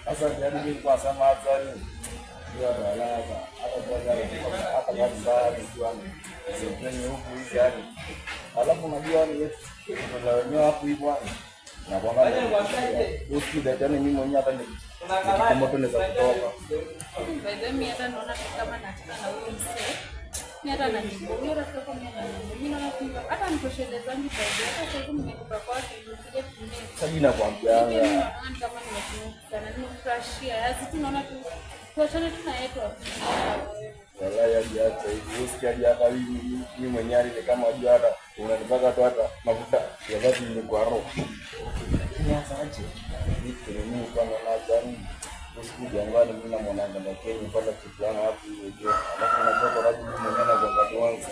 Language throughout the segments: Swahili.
Sasa jadi kwa sama hatari. Ndio dalala. Hata kwa gari hata gari sana kiwani. Sio huku hivi yani. Alafu unajua ni yetu. Ndio wenyewe hapo hivi bwana. Na kwa maana uski dada mimi mwenyewe hata ni kama tunaweza kutoka. Baada mimi hata naona kama nataka na huyo msee. Mimi hata najua rafiki yako mimi naona hata nikosheleza ngi baada hata sasa nimekupa kwa kile kile. Sasa nakwambia kama nimekuwa nimefurahia. Yaani tunaona tu tuachane tu na yetu. Wala yajiacha hivi usikiaje hata mimi mwenyewe ni kama unajua hata unataka tu hata mafuta ya dhati ni kwa roho. Ni asaje? Vipi mimi kwa na gani usiku jangwani mimi na mwanangu na Kenya pale kiplana hapo hiyo. Alafu unajua kwa sababu mimi mwenyewe na kwa kwanza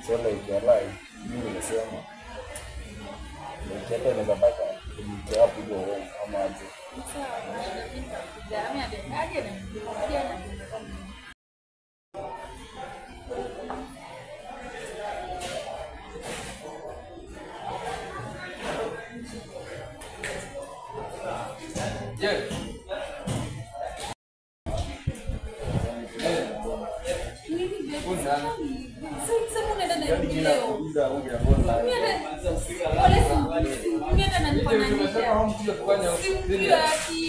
sio ile live mimi nimesema ndio naweza paka kumtia hapo hiyo kama aje. Sawa, jamii aje na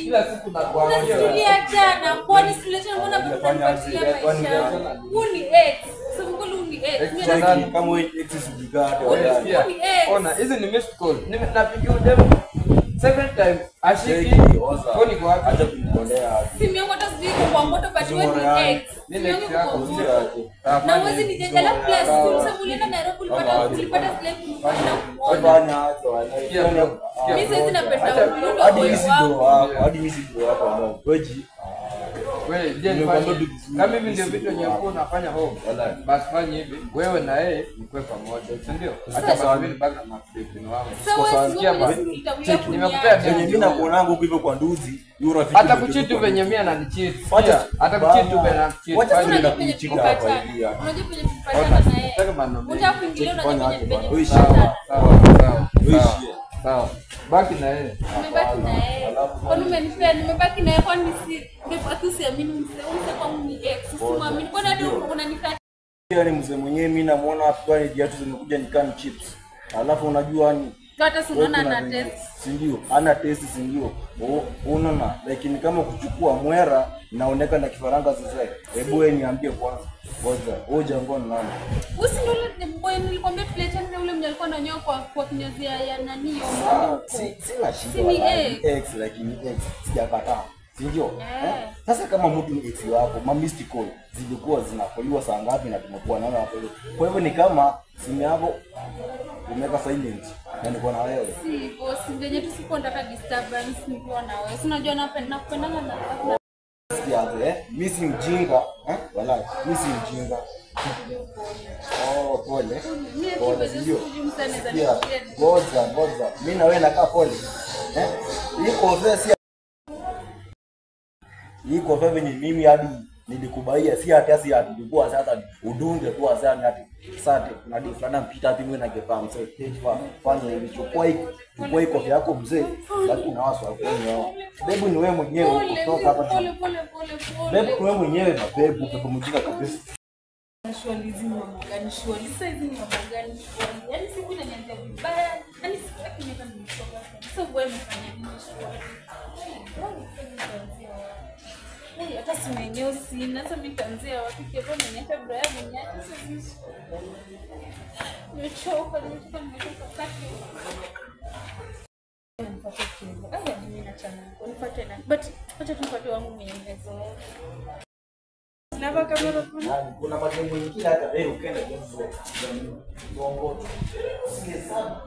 kila siku na kwa jana kwani sileta mbona kufuatilia maisha uni ex sungulu uni ex kama wewe ex sijigata ona hizi ni missed call napigia demo 7 times ashiki phone kwa wapi acha kunipondea simu yangu hata sijui kwa moto but wewe ni ex nini yako na wewe ni jela plus sababu ulienda Nairobi ulipata slave fanya hapo mimi sasa napenda mlundo hadi mimi ndio hapo weji wewe je kama hivi ndio vitu nyapo unafanya home basi fanya hivi wewe na yeye mkwe pamoja si ndio hata sawa mimi baka na flip ni wangu sawa nimekupea mimi na kuonangu huko hivyo kwa nduzi yule rafiki hata kuchitu venye mimi ananicheat hata kuchitu venye ananicheat wacha tunaenda kuchika hapa hivi unajua kwenye kupata na yeye unataka kuingilia unajua kwenye sawa baki na yeye nimebaki na yeye kwani umenipea nimebaki na yeye kwani si nimebaki usiamini mse kwa mimi ex usimwamini kwani hadi unanikataa ni mzee mwenyewe mimi namuona hapo kwa viatu zimekuja nikani chips alafu unajua ni hata unaona na test si ndio ana test si ndio unaona lakini kama kuchukua mwera inaonekana na kifaranga sasa hebu wewe niambie kwanza hoja ngoni nani usinole boy nilikwambia tuletane na ule mwenye alikuwa ananyoa kwa kinyozia ya nani hiyo sina shida ex lakini ex sijakataa si ndio sasa kama mtu ni ex wako ma missed call zilikuwa zinakoliwa saa ngapi na tumekuwa nayo hapo kwa hivyo ni kama simu yako umeka silent na niko na wewe si boss venye tusikuwa nataka disturbance nikiwa na wewe unajua napendanga na mimi si mjinga wala mimi si mjinga pole ndio ngoja mimi na wewe nakaa pole iko vile ni mimi hadi nilikubaia si hata si hadi nilikuwa sasa udunge tu asani hadi sasa na difana mpita hapo mimi na gepa mzee fanya hivi chukua iko yako mzee lakini na wasu wako bebu ni wewe mwenyewe kutoka hapa pole bebu ni wewe mwenyewe na bebu pepo mjinga kabisa shwali zima magani shwali sasa hizi ni magani shwali yani siku inanianza vibaya yani sitaki mimi kama mtoka sasa wewe umefanya nini shwali hata simenyo sina sasa mimi tanzia wapi kepo niacha braya mnyati sisi nimechoka kati nipate kitu mimi na chana nipate na but acha tupate wangu mwenyezo Nava kamera kuna mademu mengine hata leo ukaenda kwa bongo. Sikia sana.